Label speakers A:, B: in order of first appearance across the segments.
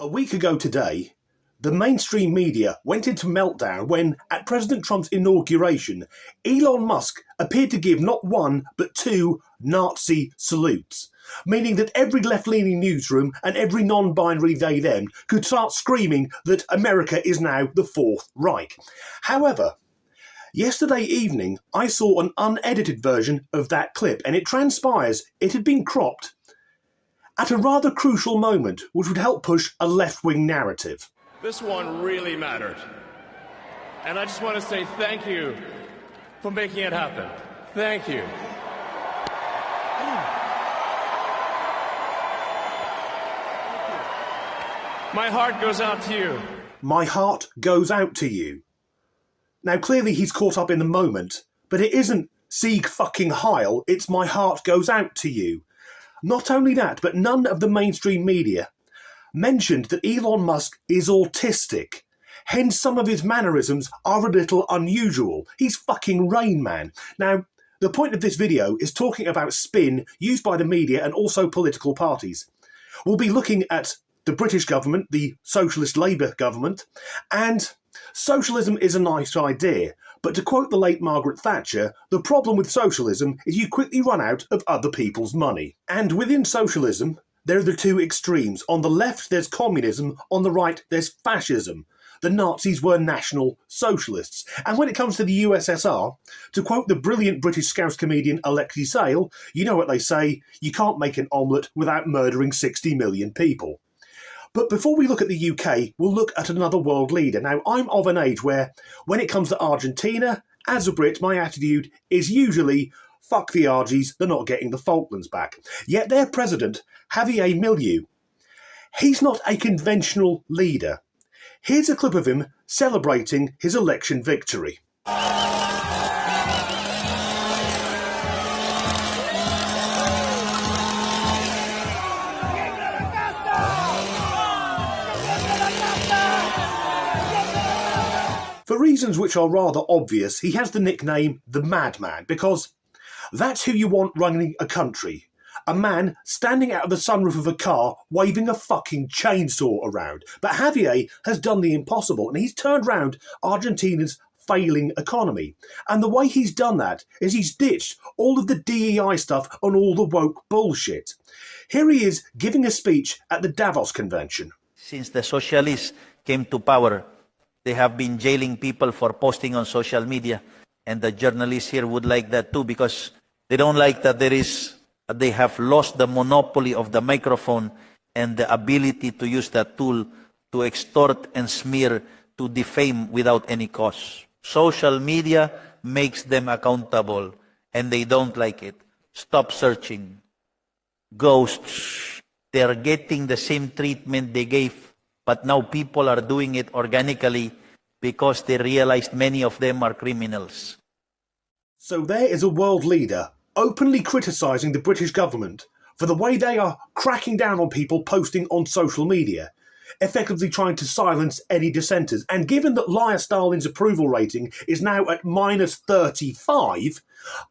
A: A week ago today, the mainstream media went into meltdown when, at President Trump's inauguration, Elon Musk appeared to give not one but two Nazi salutes, meaning that every left-leaning newsroom and every non-binary they-them could start screaming that America is now the Fourth Reich. However, yesterday evening I saw an unedited version of that clip, and it transpires it had been cropped at a rather crucial moment which would help push a left-wing narrative.
B: This one really mattered. And I just want to say thank you for making it happen. Thank you. My heart goes out to you.
A: My heart goes out to you. Now, clearly he's caught up in the moment, but it isn't Sieg fucking Heil, it's my heart goes out to you. Not only that, but none of the mainstream media mentioned that Elon Musk is autistic. Hence some of his mannerisms are a little unusual. He's fucking Rain Man. Now, the point of this video is talking about spin used by the media and also political parties. We'll be looking at the British government, the Socialist Labour government, and socialism is a nice idea. But to quote the late Margaret Thatcher, the problem with socialism is you quickly run out of other people's money. And within socialism, there are the two extremes. On the left, there's communism. On the right, there's fascism. The Nazis were National Socialists. And when it comes to the USSR, to quote the brilliant British Scouse comedian Alexei Sayle, you know what they say, you can't make an omelette without murdering 60 million people. But before we look at the UK, we'll look at another world leader. Now, I'm of an age where, when it comes to Argentina, as a Brit, my attitude is usually, fuck the Argies, they're not getting the Falklands back. Yet their president, Javier Milei, he's not a conventional leader. Here's a clip of him celebrating his election victory. For reasons which are rather obvious, he has the nickname the Madman, because that's who you want running a country. A man standing out of the sunroof of a car waving a fucking chainsaw around. But Javier has done the impossible, and he's turned round Argentina's failing economy. And the way he's done that is he's ditched all of the DEI stuff and all the woke bullshit. Here he is giving a speech at the Davos convention.
C: Since the socialists came to power, they have been jailing people for posting on social media. And the journalists here would like that too, because they don't like that they have lost the monopoly of the microphone and the ability to use that tool to extort and smear, to defame without any cause. Social media makes them accountable, and they don't like it. Stop searching. Ghosts, they're getting the same treatment they gave, but now people are doing it organically because they realized many of them are criminals.
A: So there is a world leader openly criticising the British government for the way they are cracking down on people posting on social media, effectively trying to silence any dissenters. And given that Liar Stalin's approval rating is now at -35,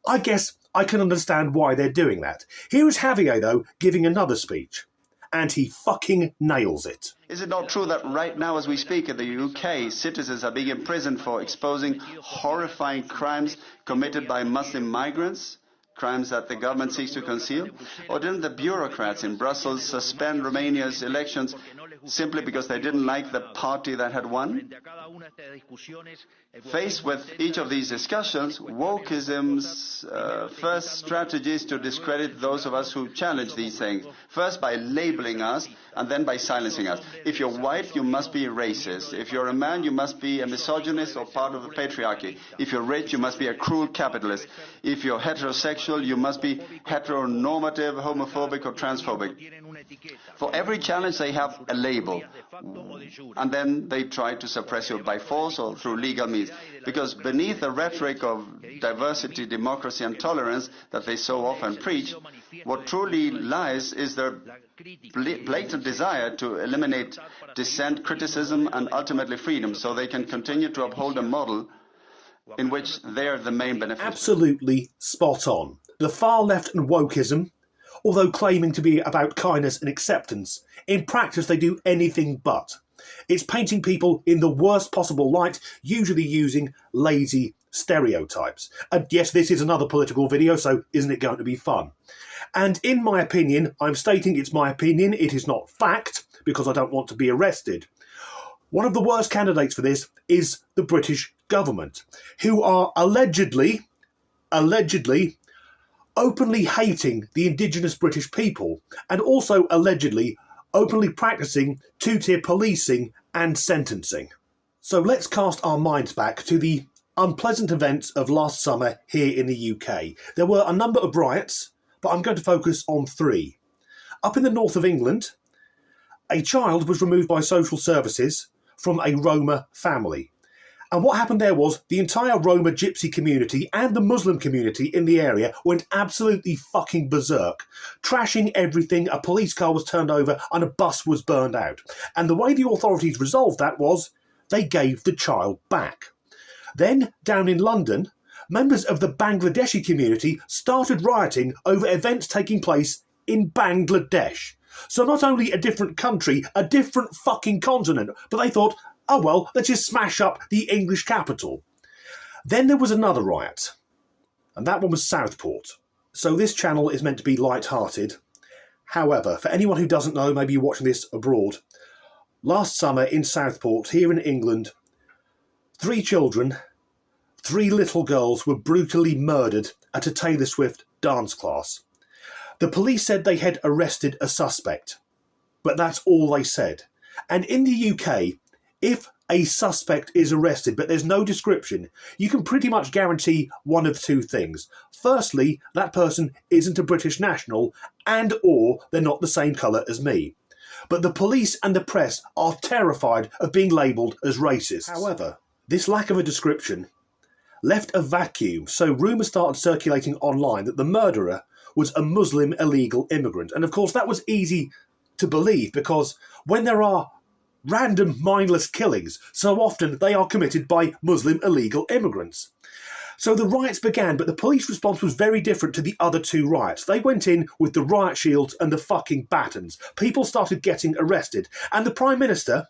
A: I guess I can understand why they're doing that. Here is Javier, though, giving another speech. And he fucking nails it.
D: Is it not true that right now as we speak in the UK, citizens are being imprisoned for exposing horrifying crimes committed by Muslim migrants? Crimes that the government seeks to conceal? Or didn't the bureaucrats in Brussels suspend Romania's elections simply because they didn't like the party that had won? Faced with each of these discussions, wokeism's first strategy is to discredit those of us who challenge these things. First by labeling us, and then by silencing us. If you're white, you must be racist. If you're a man, you must be a misogynist or part of the patriarchy. If you're rich, you must be a cruel capitalist. If you're heterosexual, you must be heteronormative, homophobic or transphobic. For every challenge they have a label, and then they try to suppress you by force or through legal means. Because beneath the rhetoric of diversity, democracy and tolerance that they so often preach, what truly lies is their blatant desire to eliminate dissent, criticism and ultimately freedom, so they can continue to uphold a model in which they're the main beneficiary.
A: Absolutely spot on. The far left and wokeism although claiming to be about kindness and acceptance. In practice, they do anything but. It's painting people in the worst possible light, usually using lazy stereotypes. And yes, this is another political video, so isn't it going to be fun? And in my opinion, I'm stating it's my opinion, it is not fact, because I don't want to be arrested. One of the worst candidates for this is the British government, who are allegedly openly hating the indigenous British people, and also allegedly openly practicing two-tier policing and sentencing. So let's cast our minds back to the unpleasant events of last summer here in the UK. There were a number of riots, but I'm going to focus on 3. Up in the north of England, a child was removed by social services from a Roma family. And what happened there was the entire Roma gypsy community and the Muslim community in the area went absolutely fucking berserk, trashing everything. A police car was turned over and a bus was burned out. And the way the authorities resolved that was they gave the child back. Then, down in London, members of the Bangladeshi community started rioting over events taking place in Bangladesh. So not only a different country, a different fucking continent, but they thought, oh well, let's just smash up the English capital. Then there was another riot, and that one was Southport. So this channel is meant to be light-hearted. However, for anyone who doesn't know, maybe you're watching this abroad, last summer in Southport, here in England, 3 children, 3 little girls were brutally murdered at a Taylor Swift dance class. The police said they had arrested a suspect, but that's all they said. And in the UK, if a suspect is arrested but there's no description, you can pretty much guarantee one of 2 things. Firstly, that person isn't a British national, and or they're not the same colour as me. But the police and the press are terrified of being labelled as racist. However, this lack of a description left a vacuum, so rumours started circulating online that the murderer was a Muslim illegal immigrant. And of course that was easy to believe, because when there are random mindless killings, so often they are committed by Muslim illegal immigrants. So the riots began, but the police response was very different to the other 2 riots. They went in with the riot shields and the fucking batons. People started getting arrested, and the Prime Minister,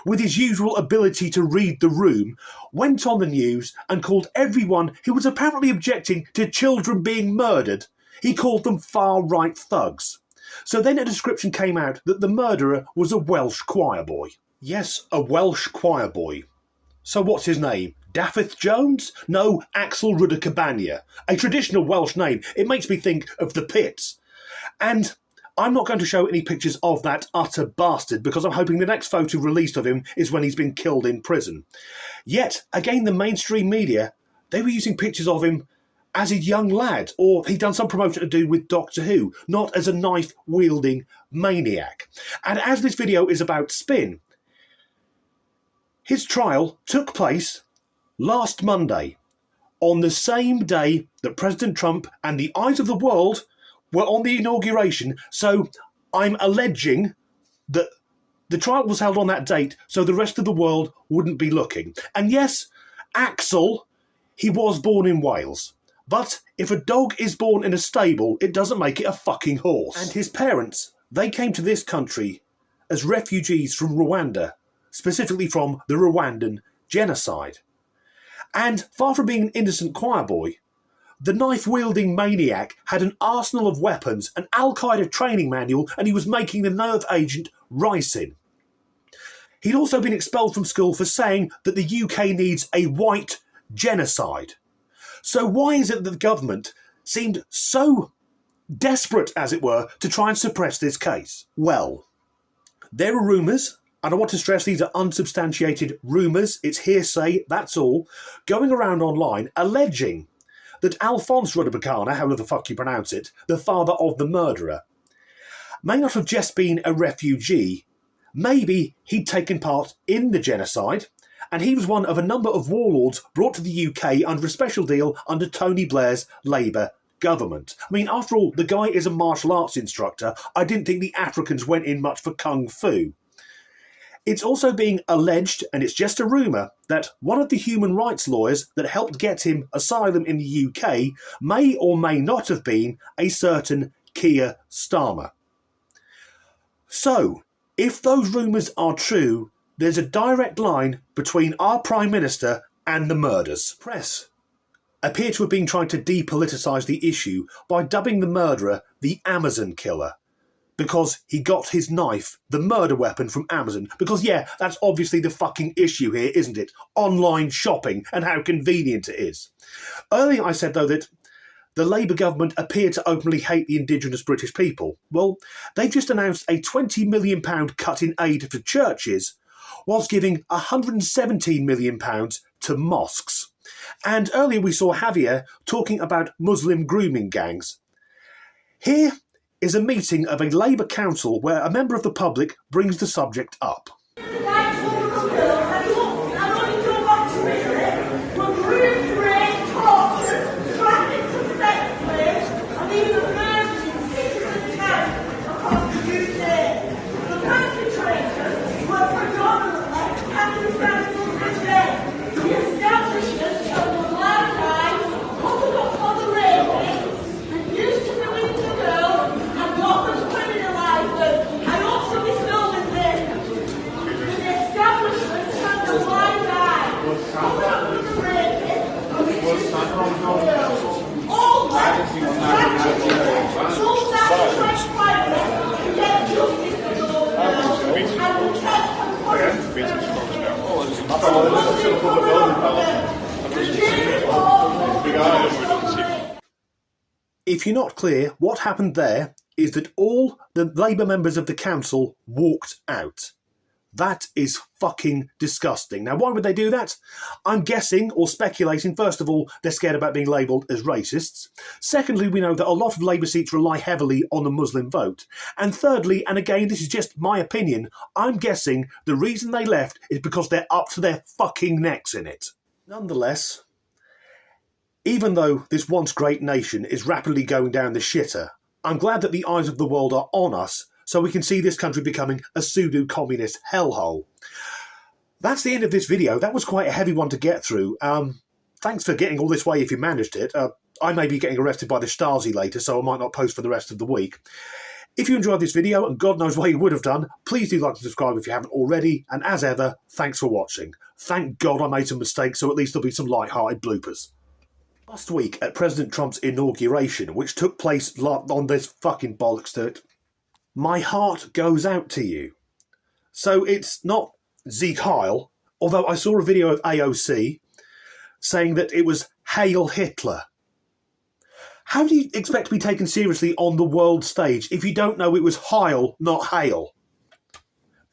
A: with his usual ability to read the room, went on the news and called everyone who was apparently objecting to children being murdered, he called them far-right thugs. So then a description came out that the murderer was a Welsh choir boy. Yes, a Welsh choir boy. So what's his name? Daffydd Jones? No, Axel Rudder-Cabania. A traditional Welsh name. It makes me think of the Pits. And I'm not going to show any pictures of that utter bastard, because I'm hoping the next photo released of him is when he's been killed in prison. Yet, again, the mainstream media, they were using pictures of him as a young lad, or he'd done some promotion to do with Doctor Who, not as a knife-wielding maniac. And as this video is about spin, his trial took place last Monday, on the same day that President Trump and the eyes of the world were on the inauguration. So I'm alleging that the trial was held on that date so the rest of the world wouldn't be looking. And yes, Axel, he was born in Wales. But if a dog is born in a stable, it doesn't make it a fucking horse. And his parents, they came to this country as refugees from Rwanda, specifically from the Rwandan genocide. And far from being an innocent choir boy, the knife-wielding maniac had an arsenal of weapons, an Al-Qaeda training manual, and he was making the nerve agent ricin. He'd also been expelled from school for saying that the UK needs a white genocide. So why is it that the government seemed so desperate, as it were, to try and suppress this case? Well, there are rumours, and I want to stress these are unsubstantiated rumours, it's hearsay, that's all, going around online alleging that Alphonse Rudabakana, however the fuck you pronounce it, the father of the murderer, may not have just been a refugee. Maybe he'd taken part in the genocide, and he was one of a number of warlords brought to the UK under a special deal under Tony Blair's Labour government. I mean, after all, the guy is a martial arts instructor. I didn't think the Africans went in much for kung fu. It's also being alleged, and it's just a rumour, that one of the human rights lawyers that helped get him asylum in the UK may or may not have been a certain Keir Starmer. So, if those rumours are true, there's a direct line between our Prime Minister and the murders. Press appear to have been trying to depoliticise the issue by dubbing the murderer the Amazon killer, because he got his knife, the murder weapon, from Amazon. Because, yeah, that's obviously the fucking issue here, isn't it? Online shopping and how convenient it is. Earlier I said, though, that the Labour government appear to openly hate the indigenous British people. Well, they've just announced a £20 million cut in aid for churches, whilst giving £117 million to mosques. And earlier we saw Javier talking about Muslim grooming gangs. Here is a meeting of a Labour council where a member of the public brings the subject up. If you're not clear, what happened there is that all the Labour members of the council walked out. That is fucking disgusting. Now, why would they do that? I'm guessing or speculating, first of all, they're scared about being labelled as racists. Secondly, we know that a lot of Labour seats rely heavily on the Muslim vote. And thirdly, and again, this is just my opinion, I'm guessing the reason they left is because they're up to their fucking necks in it. Nonetheless, even though this once great nation is rapidly going down the shitter, I'm glad that the eyes of the world are on us, so we can see this country becoming a pseudo-communist hellhole. That's the end of this video. That was quite a heavy one to get through. Thanks for getting all this way if you managed it. I may be getting arrested by the Stasi later, so I might not post for the rest of the week. If you enjoyed this video, and God knows why you would have done, please do like and subscribe if you haven't already. And as ever, thanks for watching. Thank God I made some mistakes, so at least there'll be some light-hearted bloopers. Last week at President Trump's inauguration, which took place on this fucking bollocks to it, my heart goes out to you. So it's not Sieg Heil, although I saw a video of AOC saying that it was Hail Hitler. How do you expect to be taken seriously on the world stage if you don't know it was Heil, not Hail?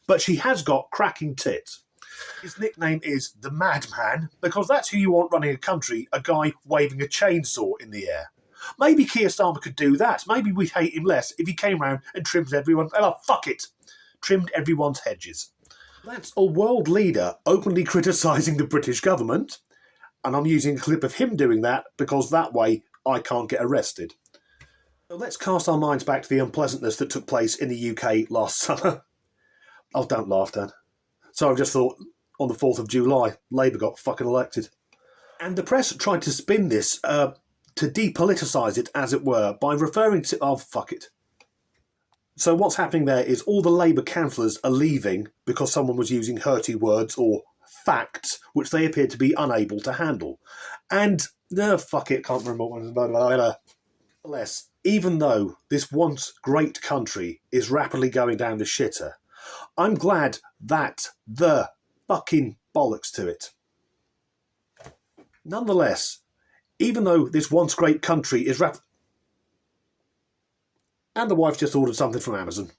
A: But she has got cracking tits. His nickname is the Madman because that's who you want running a country, a guy waving a chainsaw in the air. Maybe Keir Starmer could do that. Maybe we'd hate him less if he came round and trimmed everyone. Oh, fuck it. Trimmed everyone's hedges. That's a world leader openly criticising the British government. And I'm using a clip of him doing that because that way I can't get arrested. So let's cast our minds back to the unpleasantness that took place in the UK last summer. Oh, don't laugh, Dan. So I just thought on the 4th of July, Labour got fucking elected. And the press tried to spin this to depoliticise it, as it were, by referring to... Oh, fuck it. So what's happening there is all the Labour councillors are leaving because someone was using hurty words or facts, which they appeared to be unable to handle. And, fuck it, can't remember what was... Nonetheless, even though this once great country is rapidly going down the shitter, I'm glad that the fucking bollocks to it. Nonetheless, even though this once great country is and the wife just ordered something from Amazon.